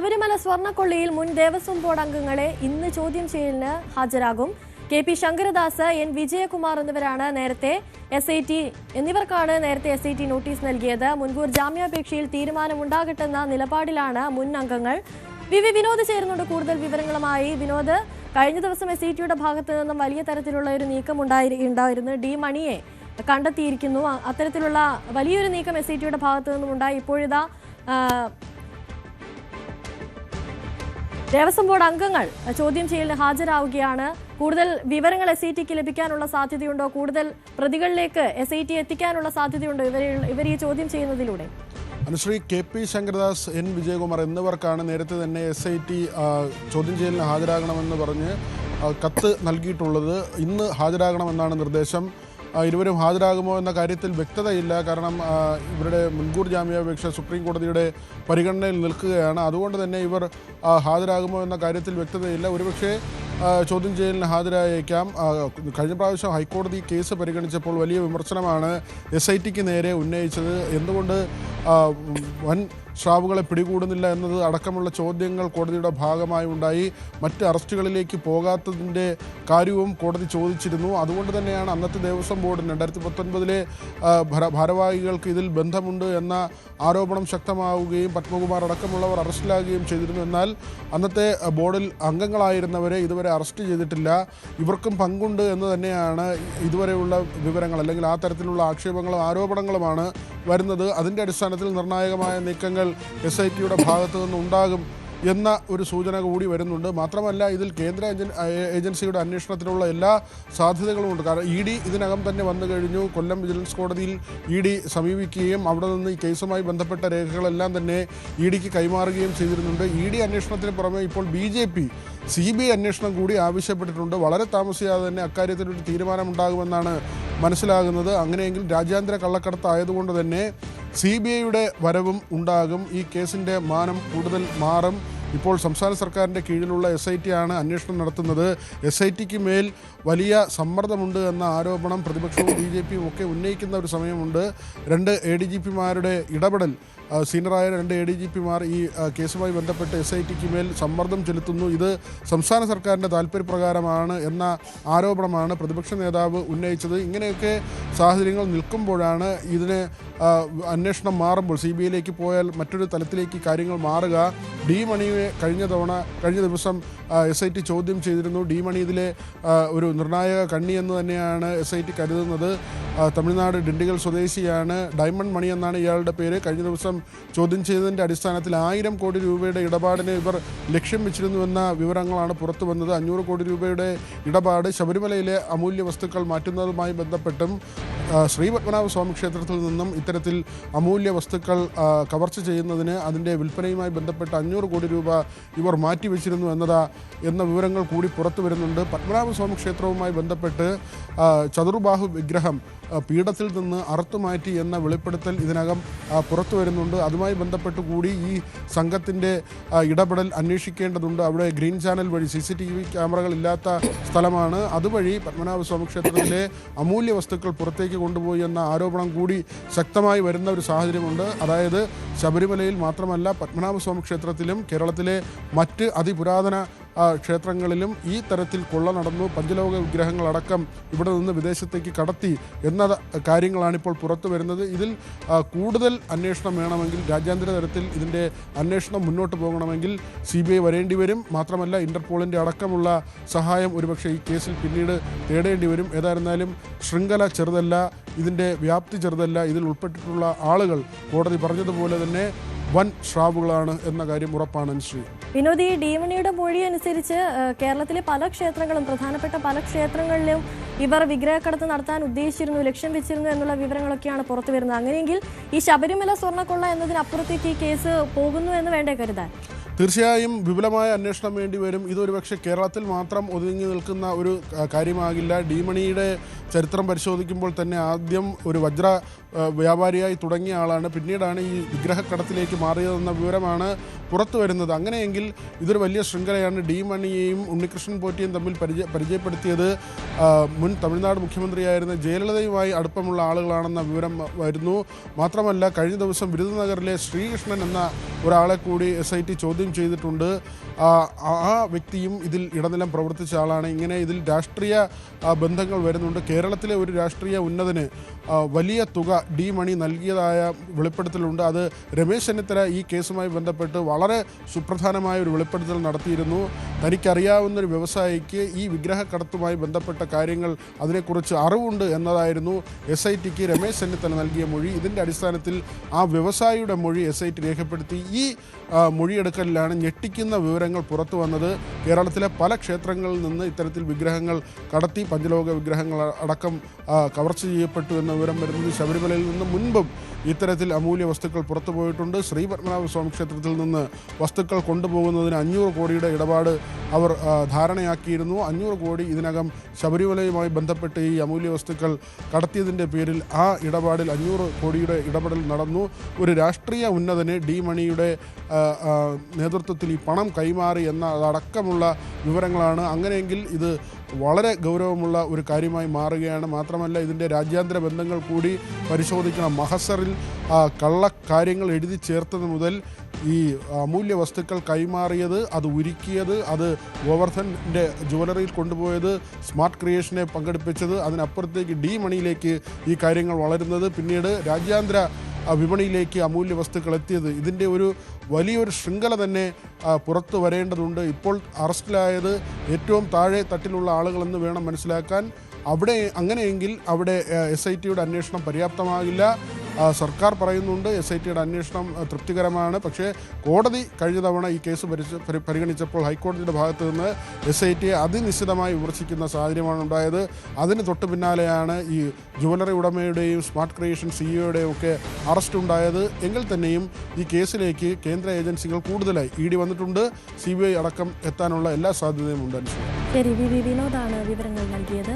ശബരിമല സ്വർണ്ണക്കൊള്ളിയിൽ മുൻ ദേവസ്വം ബോർഡ് അംഗങ്ങളെ ഇന്ന് ചോദ്യം ചെയ്യലിന് ഹാജരാകും. K P Sankaradas, N Vijayakumar എന്നിവർക്കാണ് നേരത്തെ SIT നോട്ടീസ് നൽകിയത്. മുൻകൂർ ജാമ്യാപേക്ഷയിൽ തീരുമാനമുണ്ടാകട്ടെന്ന നിലപാടിലാണ് മുൻ അംഗങ്ങൾ. വിനോദ് ചേരുന്നുണ്ട് കൂടുതൽ വിവരങ്ങളുമായി. വിനോദ്, കഴിഞ്ഞ ദിവസം SITയുടെ ഭാഗത്ത് നിന്നും വലിയ തരത്തിലുള്ള ഒരു നീക്കം ഉണ്ടായിരുന്നു. ഡി മണിയെ കണ്ടെത്തിയിരിക്കുന്നു. അത്തരത്തിലുള്ള വലിയൊരു നീക്കം SITയുടെ ഭാഗത്ത് നിന്നും ഉണ്ടായി. ഇപ്പോഴിതാ ദേവസ്വം ബോർഡ് അംഗങ്ങൾ ചോദ്യം ചെയ്യലിന് ഹാജരാവുകയാണ്. കൂടുതൽ വിവരങ്ങൾ SITക്ക് ലഭിക്കാനുള്ള സാധ്യതയുണ്ടോ? കൂടുതൽ പ്രതികളിലേക്ക് SIT എത്തിക്കാനുള്ള സാധ്യതയുണ്ടോ ഇവർ ഈ ചോദ്യം ചെയ്യുന്നതിലൂടെ? Anusree, K P Sankaradas, N Vijayakumar എന്നിവർക്കാണ് നേരത്തെ തന്നെ SIT ചോദ്യം ചെയ്യലിന് ഹാജരാകണമെന്ന് പറഞ്ഞ് കത്ത് നൽകിയിട്ടുള്ളത്. ഇന്ന് ഹാജരാകണമെന്നാണ് നിർദ്ദേശം. ഇരുവരും ഹാജരാകുമോ എന്ന കാര്യത്തിൽ വ്യക്തതയില്ല. കാരണം ഇവരുടെ മുൻകൂർ ജാമ്യാപേക്ഷ സുപ്രീം കോടതിയുടെ പരിഗണനയിൽ നിൽക്കുകയാണ്. അതുകൊണ്ട് തന്നെ ഇവർ ഹാജരാകുമോ എന്ന കാര്യത്തിൽ വ്യക്തതയില്ല. ഒരുപക്ഷെ ചോദ്യം ചെയ്യലിന് ഹാജരായേക്കാം. കഴിഞ്ഞ പ്രാവശ്യം ഹൈക്കോടതി കേസ് പരിഗണിച്ചപ്പോൾ വലിയ വിമർശനമാണ് SITക്ക് നേരെ ഉന്നയിച്ചത്. എന്തുകൊണ്ട് വൻ സ്രാവുകളെ പിടികൂടുന്നില്ല എന്നത് അടക്കമുള്ള ചോദ്യങ്ങൾ കോടതിയുടെ ഭാഗമായി ഉണ്ടായി. മറ്റ് അറസ്റ്റുകളിലേക്ക് പോകാത്തതിൻ്റെ കാര്യവും കോടതി ചോദിച്ചിരുന്നു. അതുകൊണ്ട് തന്നെയാണ് അന്നത്തെ ദേവസ്വം ബോർഡിന് 2019 ഭാരവാഹികൾക്ക് ഇതിൽ ബന്ധമുണ്ട് എന്ന ആരോപണം ശക്തമാവുകയും പത്മകുമാർ അടക്കമുള്ളവർ അറസ്റ്റിലാകുകയും ചെയ്തിരുന്നു. എന്നാൽ അന്നത്തെ ബോർഡിൽ അംഗങ്ങളായിരുന്നവരെ ഇതുവരെ അറസ്റ്റ് ചെയ്തിട്ടില്ല. ഇവർക്കും പങ്കുണ്ട് എന്ന് തന്നെയാണ് ഇതുവരെയുള്ള വിവരങ്ങൾ, അല്ലെങ്കിൽ ആ തരത്തിലുള്ള ആക്ഷേപങ്ങളും ആരോപണങ്ങളുമാണ് വരുന്നത്. അതിൻ്റെ അടിസ്ഥാനത്തിൽ നിർണായകമായ നീക്കങ്ങൾ SITയുടെ ഭാഗത്തു നിന്നുണ്ടാകും എന്ന ഒരു സൂചന കൂടി വരുന്നുണ്ട്. മാത്രമല്ല, ഇതിൽ കേന്ദ്ര ഏജൻസിയുടെ അന്വേഷണത്തിനുള്ള എല്ലാ സാധ്യതകളും ഉണ്ട്. കാരണം ED ഇതിനകം തന്നെ വന്നു കഴിഞ്ഞു. കൊല്ലം വിജിലൻസ് കോടതിയിൽ ED സമീപിക്കുകയും അവിടെ നിന്ന് ഈ കേസുമായി ബന്ധപ്പെട്ട രേഖകളെല്ലാം തന്നെ EDക്ക് കൈമാറുകയും ചെയ്തിരുന്നുണ്ട്. ED അന്വേഷണത്തിന് പുറമെ ഇപ്പോൾ BJP CBI അന്വേഷണം കൂടി ആവശ്യപ്പെട്ടിട്ടുണ്ട്. വളരെ താമസിയാതെ തന്നെ അക്കാര്യത്തിലൊരു തീരുമാനമുണ്ടാകുമെന്നാണ് മനസ്സിലാകുന്നത്. അങ്ങനെയെങ്കിൽ രാജ്യാന്തര കള്ളക്കടത്തായതുകൊണ്ട് തന്നെ CBIയുടെ വരവും ഉണ്ടാകും. ഈ കേസിൻ്റെ മാനം കൂടുതൽ മാറും. ഇപ്പോൾ സംസ്ഥാന സർക്കാരിൻ്റെ കീഴിലുള്ള SIT ആണ് അന്വേഷണം നടത്തുന്നത്. SITക്ക് മേൽ വലിയ സമ്മർദ്ദമുണ്ട് എന്ന ആരോപണം പ്രതിപക്ഷവും BJPയും ഒക്കെ ഉന്നയിക്കുന്ന ഒരു സമയമുണ്ട്. 2 ADGPമാരുടെ ഇടപെടൽ, സീനിയറായ 2 ADGPമാർ ഈ കേസുമായി ബന്ധപ്പെട്ട് SITക്ക് മേൽ സമ്മർദ്ദം ചെലുത്തുന്നു. ഇത് സംസ്ഥാന സർക്കാരിൻ്റെ താല്പര്യപ്രകാരമാണ് എന്ന ആരോപണമാണ് പ്രതിപക്ഷ നേതാവ് ഉന്നയിച്ചത്. ഇങ്ങനെയൊക്കെ സാഹചര്യങ്ങൾ നിൽക്കുമ്പോഴാണ് ഇതിന് അന്വേഷണം മാറുമ്പോൾ CBIയിലേക്ക് പോയാൽ മറ്റൊരു തലത്തിലേക്ക് കാര്യങ്ങൾ മാറുക. ഡി മണിയെ കഴിഞ്ഞ ദിവസം SIT ചോദ്യം ചെയ്തിരുന്നു. ഡി മണി ഇതിലെ ഒരു നിർണായക കണ്ണി എന്ന് തന്നെയാണ് SIT കരുതുന്നത്. തമിഴ്നാട് ഡിണ്ടിഗൽ സ്വദേശിയാണ്. ഡയമണ്ട് മണി എന്നാണ് ഇയാളുടെ പേര്. കഴിഞ്ഞ ദിവസം ചോദ്യം ചെയ്തതിൻ്റെ അടിസ്ഥാനത്തിൽ 1000 കോടി രൂപയുടെ ഇടപാടിന് ഇവർ ലക്ഷ്യം വെച്ചിരുന്നുവെന്ന വിവരങ്ങളാണ് പുറത്തു വന്നത്. 500 കോടി രൂപയുടെ ഇടപാട് ശബരിമലയിലെ അമൂല്യ വസ്തുക്കൾ മാറ്റുന്നതുമായി ബന്ധപ്പെട്ടും ശ്രീ പത്മനാഭ സ്വാമി ക്ഷേത്രത്തിൽ നിന്നും ഇത്തരത്തിൽ അമൂല്യ വസ്തുക്കൾ കവർച്ച ചെയ്യുന്നതിന് അതിൻ്റെ വിൽപ്പനയുമായി ബന്ധപ്പെട്ട് 500 കോടി രൂപ ഇവർ മാറ്റിവെച്ചിരുന്നു എന്ന വിവരങ്ങൾ കൂടി പുറത്തു വരുന്നുണ്ട്. പത്മനാഭസ്വാമി ക്ഷേത്രവുമായി ബന്ധപ്പെട്ട് ചതുർബാഹു വിഗ്രഹം പീഠത്തിൽ നിന്ന് അറുത്തുമാറ്റി എന്ന വെളിപ്പെടുത്തൽ ഇതിനകം പുറത്തു വരുന്നുണ്ട്. അതുമായി ബന്ധപ്പെട്ട് കൂടി ഈ സംഘത്തിൻ്റെ ഇടപെടൽ അന്വേഷിക്കേണ്ടതുണ്ട്. അവിടെ ഗ്രീൻ ചാനൽ വഴി CCTV ക്യാമറകൾ ഇല്ലാത്ത സ്ഥലമാണ്. അതുവഴി പത്മനാഭസ്വാമി ക്ഷേത്രത്തിലെ അമൂല്യ വസ്തുക്കൾ പുറത്തേക്ക് കൊണ്ടുപോയി എന്ന ആരോപണം കൂടി ശക്തമായി വരുന്ന ഒരു സാഹചര്യമുണ്ട്. അതായത് ശബരിമലയിൽ മാത്രമല്ല, പത്മനാഭസ്വാമി ക്ഷേത്രത്തിലും കേരളത്തിലെ മറ്റ് അതിപുരാതന ക്ഷേത്രങ്ങളിലും ഈ തരത്തിൽ കൊള്ള നടന്നു. പഞ്ചലോക വിഗ്രഹങ്ങളടക്കം ഇവിടെ നിന്ന് വിദേശത്തേക്ക് കടത്തി എന്ന കാര്യങ്ങളാണ് ഇപ്പോൾ പുറത്തു വരുന്നത്. ഇതിൽ കൂടുതൽ അന്വേഷണം വേണമെങ്കിൽ, രാജ്യാന്തര തലത്തിൽ ഇതിൻ്റെ അന്വേഷണം മുന്നോട്ട് പോകണമെങ്കിൽ CBI വരേണ്ടി വരും. മാത്രമല്ല, ഇന്റർപോളിൻ്റെ അടക്കമുള്ള സഹായം ഒരുപക്ഷെ ഈ കേസിൽ പിന്നീട് തേടേണ്ടി വരും. ഏതായിരുന്നാലും ശൃംഖല ചെറുതല്ല, ഇതിൻ്റെ വ്യാപ്തി ചെറുതല്ല. ഇതിൽ ഉൾപ്പെട്ടിട്ടുള്ള ആളുകൾ കോടതി പറഞ്ഞതുപോലെ തന്നെ വൻ സ്രാവുകളാണ് എന്ന കാര്യം ഉറപ്പാണ്. അനുശ്രീ, വിനോദ്, ഈ ഡീമണിയുടെ മൊഴി അനുസരിച്ച് കേരളത്തിലെ പല ക്ഷേത്രങ്ങളും, പ്രധാനപ്പെട്ട പല ക്ഷേത്രങ്ങളിലും ഇവർ വിഗ്രഹക്കടത്ത് നടത്താൻ ഉദ്ദേശിച്ചിരുന്നു, ലക്ഷ്യം വെച്ചിരുന്നു എന്നുള്ള വിവരങ്ങളൊക്കെയാണ് പുറത്തു വരുന്നത്. അങ്ങനെയെങ്കിൽ ഈ ശബരിമല സ്വർണ്ണക്കൊള്ള എന്നതിനപ്പുറത്തേക്ക് ഈ കേസ് പോകുന്നു എന്ന് വേണ്ടേ കരുതാൻ? തീർച്ചയായും വിപുലമായ അന്വേഷണം വേണ്ടി വരും. ഇതൊരു പക്ഷേ കേരളത്തിൽ മാത്രം ഒതുങ്ങി നിൽക്കുന്ന ഒരു കാര്യമാകില്ല. ഡി മണിയുടെ ചരിത്രം പരിശോധിക്കുമ്പോൾ തന്നെ ആദ്യം ഒരു വജ്ര വ്യാപാരിയായി തുടങ്ങിയ ആളാണ്. പിന്നീടാണ് ഈ വിഗ്രഹക്കടത്തിലേക്ക് മാറിയതെന്ന വിവരമാണ് പുറത്തു വരുന്നത്. അങ്ങനെയെങ്കിൽ ഇതൊരു വലിയ ശൃംഖലയാണ്. ഡി മണിയെയും ഉണ്ണികൃഷ്ണൻ പോറ്റിയും തമ്മിൽ പരിചയപ്പെടുത്തിയത് മുൻ തമിഴ്നാട് മുഖ്യമന്ത്രിയായിരുന്ന ജയലളിതയുമായി അടുപ്പമുള്ള ആളുകളാണെന്ന വിവരം വരുന്നു. മാത്രമല്ല കഴിഞ്ഞ ദിവസം വിരുദനഗറിലെ ശ്രീകൃഷ്ണൻ എന്ന ഒരാളെ കൂടി SIT ചോദ്യം ചെയ്തിട്ടുണ്ട്. ആ വ്യക്തിയും ഇതിൽ ഇടനിലം പ്രവർത്തിച്ച ആളാണ്. ഇങ്ങനെ ഇതിൽ രാഷ്ട്രീയ ബന്ധങ്ങൾ വരുന്നുണ്ട്. കേരളത്തിലെ ഒരു രാഷ്ട്രീയ ഉന്നതന് വലിയ തുക ഡി മണി നൽകിയതായ വെളിപ്പെടുത്തലുണ്ട്. അത് രമേശ് ചെന്നിത്തല ഈ കേസുമായി ബന്ധപ്പെട്ട് വളരെ സുപ്രധാനമായ ഒരു വെളിപ്പെടുത്തൽ നടത്തിയിരുന്നു. തനിക്കറിയാവുന്നൊരു വ്യവസായിക്ക് ഈ വിഗ്രഹക്കടത്തുമായി ബന്ധപ്പെട്ട കാര്യങ്ങൾ അതിനെക്കുറിച്ച് അറിവുണ്ട് എന്നതായിരുന്നു SITക്ക് രമേശ് ചെന്നിത്തല നൽകിയ മൊഴി. ഇതിൻ്റെ അടിസ്ഥാനത്തിൽ ആ വ്യവസായിയുടെ മൊഴി SIT രേഖപ്പെടുത്തി. ഈ മൊഴിയെടുക്കലിലാണ് ഞെട്ടിക്കുന്ന വിവരങ്ങൾ പുറത്തു വന്നത്. കേരളത്തിലെ പല ക്ഷേത്രങ്ങളിൽ നിന്ന് ഇത്തരത്തിൽ വിഗ്രഹങ്ങൾ കടത്തി പഞ്ചലോക വിഗ്രഹങ്ങൾ അടക്കം കവർച്ച ചെയ്യപ്പെട്ടു എന്ന വിവരം വരുന്നത്. ശബരിമലയിൽ നിന്ന് മുൻപും ഇത്തരത്തിൽ അമൂല്യ വസ്തുക്കൾ പുറത്തു പോയിട്ടുണ്ട്. ശ്രീ പത്മനാഭസ്വാമി ക്ഷേത്രത്തിൽ നിന്ന് വസ്തുക്കൾ കൊണ്ടുപോകുന്നതിന് 500 കോടിയുടെ ഇടപാട് അവർ ധാരണയാക്കിയിരുന്നു. 500 കോടി ഇതിനകം ശബരിമലയുമായി ബന്ധപ്പെട്ട് ഈ അമൂല്യ വസ്തുക്കൾ കടത്തിയതിൻ്റെ പേരിൽ ആ ഇടപാടിൽ 500 കോടിയുടെ ഇടപെടൽ നടന്നു. ഒരു രാഷ്ട്രീയ ഉന്നതന് ഡി മണിയുടെ നേതൃത്വത്തിൽ ഈ പണം കൈമാറി എന്നതടക്കമുള്ള വിവരങ്ങളാണ്. അങ്ങനെയെങ്കിൽ ഇത് വളരെ ഗൗരവമുള്ള ഒരു കാര്യമായി മാറുകയാണ്. മാത്രമല്ല ഇതിൻ്റെ രാജ്യാന്തര ബന്ധങ്ങൾ കൂടി പരിശോധിക്കണം. മഹസറിൽ കള്ളക്കാര്യങ്ങൾ എഴുതി ചേർത്തത് മുതൽ ഈ അമൂല്യ വസ്തുക്കൾ കൈമാറിയത്, അത് ഉരുക്കിയത്, അത് ഗോവർദ്ധൻ്റെ ജുവലറിയിൽ കൊണ്ടുപോയത്, സ്മാർട്ട് ക്രിയേഷനെ പങ്കെടുപ്പിച്ചത്, അതിനപ്പുറത്തേക്ക് ഡി മണിയിലേക്ക് ഈ കാര്യങ്ങൾ വളരുന്നത്, പിന്നീട് രാജ്യാന്തര വിപണിയിലേക്ക് അമൂല്യ വസ്തുക്കൾ എത്തിയത്, ഇതിൻ്റെ ഒരു വലിയൊരു ശൃംഖല തന്നെ പുറത്തു വരേണ്ടതുണ്ട്. ഇപ്പോൾ അറസ്റ്റിലായത് ഏറ്റവും താഴെ തട്ടിലുള്ള ആളുകളെന്ന് വേണം മനസ്സിലാക്കാൻ. അങ്ങനെയെങ്കിൽ അവിടെ SITയുടെ അന്വേഷണം പര്യാപ്തമാകില്ല. സർക്കാർ പറയുന്നുണ്ട് SITയുടെ അന്വേഷണം തൃപ്തികരമാണ്. പക്ഷേ കോടതി കഴിഞ്ഞ തവണ ഈ കേസ് പരിഗണിച്ചപ്പോൾ ഹൈക്കോടതിയുടെ ഭാഗത്തു നിന്ന് SITയെ അതിനിശ്ചിതമായി വിമർശിക്കുന്ന സാഹചര്യമാണ് ഉണ്ടായത്. അതിന് തൊട്ടു പിന്നാലെയാണ് ഈ ജുവലറി ഉടമയുടെയും സ്മാർട്ട് ക്രിയേഷൻ CEOയുടെയും ഒക്കെ അറസ്റ്റ് ഉണ്ടായത്. എങ്കിൽ തന്നെയും ഈ കേസിലേക്ക് കേന്ദ്ര ഏജൻസികൾ കൂടുതലായി ED വന്നിട്ടുണ്ട്. CBI അടക്കം എത്താനുള്ള എല്ലാ സാധ്യതയും ഉണ്ട്. ശരി, വിനോദാണ് വിവരങ്ങൾ നൽകിയത്.